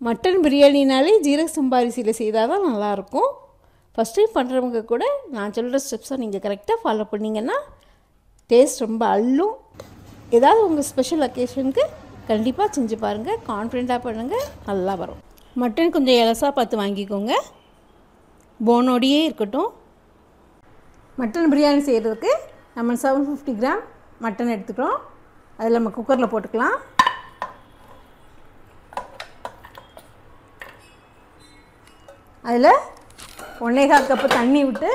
Mutton பிரியாணினாலே ஜீரக சம்பா அரிசியில் செய்தால் தான் நல்லாயிருக்கும். ஃபஸ்ட் டைம் பண்ணுறவங்க கூட நான் சொல்கிற ஸ்டெப்ஸை நீங்கள் கரெக்டாக ஃபாலோ பண்ணிங்கன்னா டேஸ்ட் ரொம்ப அள்ளும். ஏதாவது உங்கள் ஸ்பெஷல் அக்கேஷனுக்கு கண்டிப்பாக செஞ்சு பாருங்கள். கான்ஃபிடெண்ட்டாக பண்ணுங்கள், நல்லா வரும். மட்டன் கொஞ்சம் இலசாக பார்த்து வாங்கிக்கோங்க, போனோடையே இருக்கட்டும். மட்டன் பிரியாணி செய்கிறதுக்கு நம்ம 750 கிராம் மட்டன் எடுத்துக்கிறோம். அதில் நம்ம குக்கரில் போட்டுக்கலாம். அதில் 1.25 கப்பு தண்ணி விட்டு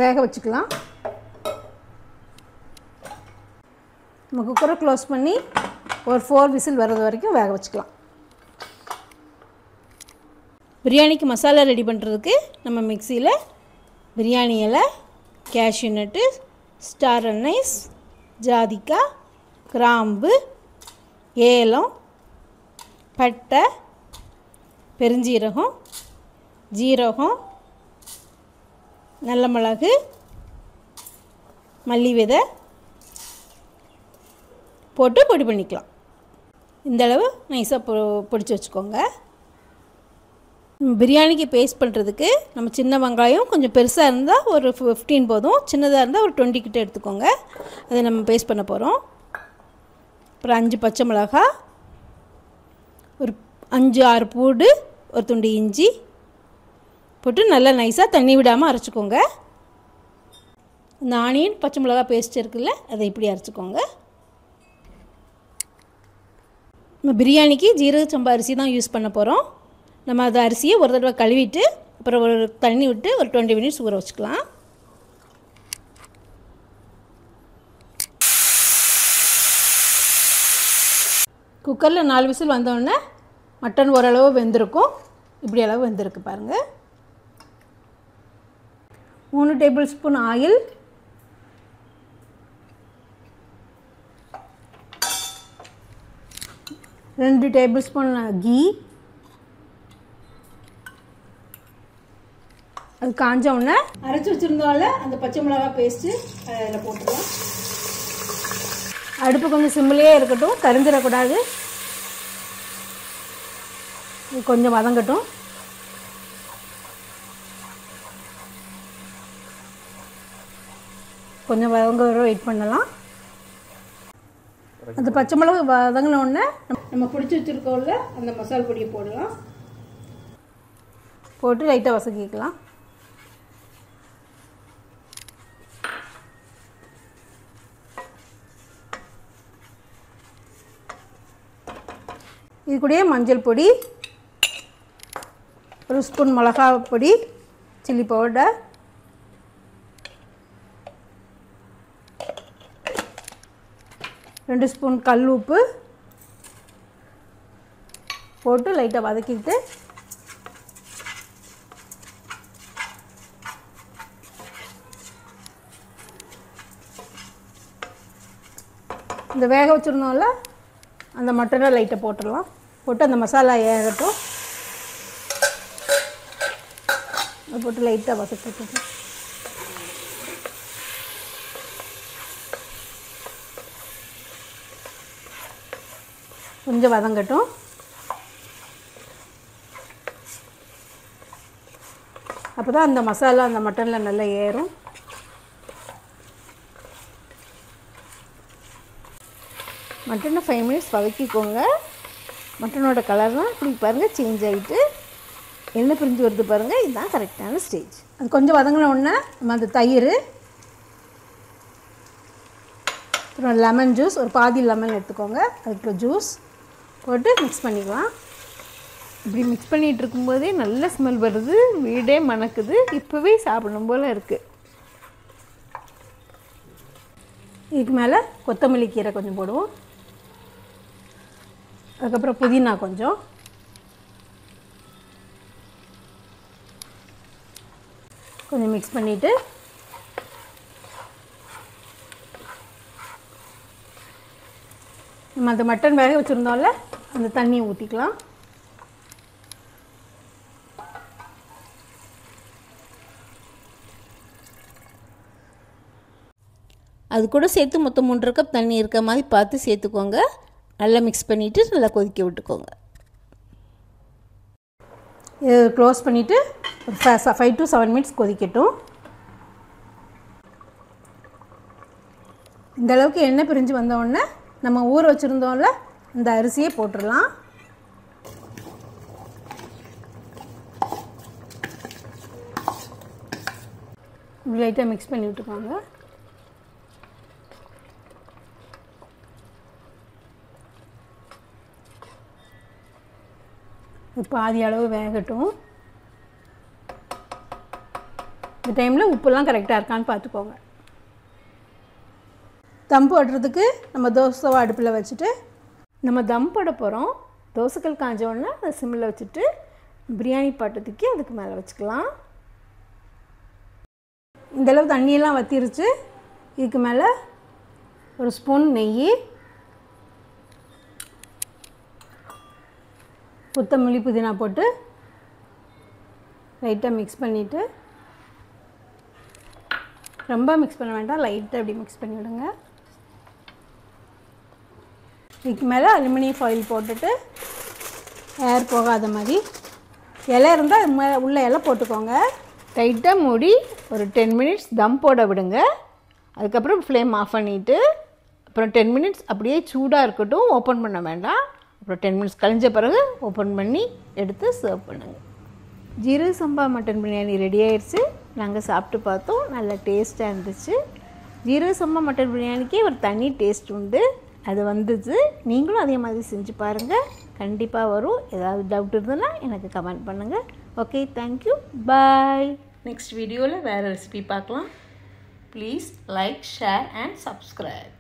வேக வச்சுக்கலாம். நம்ம குக்கரை க்ளோஸ் பண்ணி ஒரு 4 விசில் வர்றது வரைக்கும் வேக வச்சுக்கலாம். பிரியாணிக்கு மசாலா ரெடி பண்ணுறதுக்கு நம்ம மிக்சியில் பிரியாணி இலை, கேஷ்யூ நட்டு, ஸ்டார் அனைஸ், ஜாதிக்காய், கிராம்பு, ஏலம், பட்டை, பெருஞ்சீரகம், ஜீரகம், நல்ல மிளகு, மல்லி விதை போட்டு பொடி பண்ணிக்கலாம். இந்தளவு நைஸாக பொடிச்சு வச்சுக்கோங்க. பிரியாணிக்கு பேஸ்ட் பண்ணுறதுக்கு நம்ம சின்ன வெங்காயம் கொஞ்சம் பெருசாக இருந்தால் ஒரு 15 போதும், சின்னதாக இருந்தால் ஒரு 20 கிட்ட எடுத்துக்கோங்க. அதை நம்ம பேஸ்ட் பண்ண போகிறோம். அப்புறம் 5 பச்சை மிளகாய், ஒரு 5-6 பூண்டு, ஒரு துண்டு இஞ்சி போட்டு நல்லா நைஸாக தண்ணி விடாமல் அரைச்சிக்கோங்க. இந்த ஆனியன் பச்சை மிளகாய் பேஸ்ட் இருக்குல்ல, அதை இப்படி அரைச்சிக்கோங்க. நம்ம பிரியாணிக்கு ஜீரக சம்பா அரிசி தான் யூஸ் பண்ண போகிறோம். நம்ம அந்த அரிசியை ஒரு தடவை கழுவிட்டு அப்புறம் ஒரு தண்ணி விட்டு ஒரு 20 மினிட்ஸ் ஊற வச்சுக்கலாம். குக்கரில் 4 விசில் வந்தோடனே மட்டன் ஓரளவு வெந்திருக்கும். இப்படி அளவு வெந்திருக்கு பாருங்கள். 3 tablespoon oil, 2 tablespoon ghee, அது காஞ்ச உடனே அரைச்சி வச்சுருந்தோம்ல அந்த பச்சை மிளகாய் பேஸ்ட்டு அதில் போட்டுக்கலாம். அடுப்பு கொஞ்சம் சிம்மிலே இருக்கட்டும், கரிஞ்சிடக்கூடாது. கொஞ்சம் வதங்கட்டும். கொஞ்சம் வதங்க வர வெயிட் பண்ணலாம். அந்த பச்சை மிளகு வதங்கின உடனே நம்ம பிடிச்சி வச்சுருக்கோம்ல அந்த மசாலா பொடியை போடலாம். போட்டு லைட்டாக வதக்கிக்கலாம். இது கூடயே மஞ்சள் பொடி, ஒரு ஸ்பூன் மிளகாய் பொடி, சில்லி பவுடர், ரெண்டு ஸ்பூன் கல் உப்பு போட்டு லைட்டாக வதக்கிட்டு இந்த வேக வச்சுருந்தோம்ல அந்த மட்டனை லைட்டாக போட்டுடலாம். போட்டு அந்த மசாலா ஏறட்டும். அதை போட்டு லைட்டாக வதக்கிட்டு கொஞ்சம் வதங்கட்டும். அப்போ தான் அந்த மசாலா அந்த மட்டனில் நல்லா ஏறும். மட்டனை 5 மினிட்ஸ் வதக்கிக்கோங்க. மட்டனோட கலர்லாம் இப்படி பாருங்கள் சேஞ்ச் ஆகிட்டு எண்ணெய் பிரிஞ்சு வருது பாருங்கள். இதுதான் கரெக்டான ஸ்டேஜ். அது கொஞ்சம் வதங்கின உடனே நம்ம அந்த தயிர், அப்புறம் லெமன் ஜூஸ், ஒரு பாதி லெமன் எடுத்துக்கோங்க, அதுக்கப்புறம் ஜூஸ் போட்டு மிக்ஸ் பண்ணிக்கலாம். இப்படி மிக்ஸ் பண்ணிகிட்டு இருக்கும்போதே நல்ல ஸ்மெல் வருது, வீடே மணக்குது. இப்போவே சாப்பிடணும் போல் இருக்குது. இதுக்கு மேலே கொத்தமல்லி கீரை கொஞ்சம் போடுவோம். அதுக்கப்புறம் புதினா கொஞ்சம், கொஞ்சம் மிக்ஸ் பண்ணிவிட்டு நம்ம அந்த மட்டன் வேக வச்சுருந்தோம்ல அந்த தண்ணியை ஊற்றிக்கலாம். அது கூட சேர்த்து மொத்தம் 3 கப் தண்ணி இருக்க மாதிரி பார்த்து சேர்த்துக்கோங்க. நல்லா மிக்ஸ் பண்ணிவிட்டு நல்லா கொதிக்க விட்டுக்கோங்க. இது க்ளோஸ் பண்ணிவிட்டு ஒரு 5 to 7 minutes கொதிக்கட்டும். இந்த அளவுக்கு எண்ணெய் பிரிஞ்சு வந்தோடனே நம்ம ஊற வச்சுருந்தோம்ல இந்த அரிசியை போட்டுடலாம். லைட்டாக மிக்ஸ் பண்ணி விட்டுக்கோங்க. பாதி அளவு வேகட்டும். இந்த டைமில் உப்புலாம் கரெக்டாக இருக்கான்னு பார்த்துக்கோங்க. தம் போடுறதுக்கு நம்ம தோசை அடுப்பில் வச்சுட்டு நம்ம தம் போட போகிறோம். தோசைக்கல் காஞ்சோடனே அதை சிம்மில் வச்சுட்டு பிரியாணி பாட்டத்துக்கு அதுக்கு மேலே வச்சுக்கலாம். இந்தளவு தண்ணியெல்லாம் வற்றிருச்சு. இதுக்கு மேலே ஒரு ஸ்பூன் நெய், கொத்தமல்லி புதினா போட்டு லைட்டாக மிக்ஸ் பண்ணிவிட்டு, ரொம்ப மிக்ஸ் பண்ண வேண்டாம், லைட்டாக அப்படி மிக்ஸ் பண்ணி விடுங்க. இதுக்கு மேலே அலுமினியம் ஃபாயில் போட்டுட்டு ஏர் போகாத மாதிரி இலை இருந்தால் அது மேலே உள்ள இலை போட்டுக்கோங்க. டைட்டாக மூடி ஒரு 10 minutes தம் போட விடுங்க. அதுக்கப்புறம் ஃப்ளேம் ஆஃப் பண்ணிவிட்டு அப்புறம் 10 minutes அப்படியே சூடாக இருக்கட்டும், ஓப்பன் பண்ண வேண்டாம். அப்புறம் 10 minutes கழிஞ்ச பிறகு ஓப்பன் பண்ணி எடுத்து சர்வ் பண்ணுங்கள். ஜீரக சம்பா மட்டன் பிரியாணி ரெடி ஆயிடுச்சு. நாங்கள் சாப்பிட்டு பார்த்தோம், நல்ல டேஸ்ட்டாக இருந்துச்சு. ஜீரக சம்பா மட்டன் பிரியாணிக்கே ஒரு தனி டேஸ்ட் உண்டு, அது வந்துச்சு. நீங்களும் அதே மாதிரி செஞ்சு பாருங்கள், கண்டிப்பாக வரும். ஏதாவது டவுட் இருந்ததுன்னா எனக்கு கமெண்ட் பண்ணுங்கள். ஓகே, தேங்க்யூ, பாய். நெக்ஸ்ட் வீடியோவில் வேறு ரெசிபி பார்க்கலாம். Please like, share and subscribe.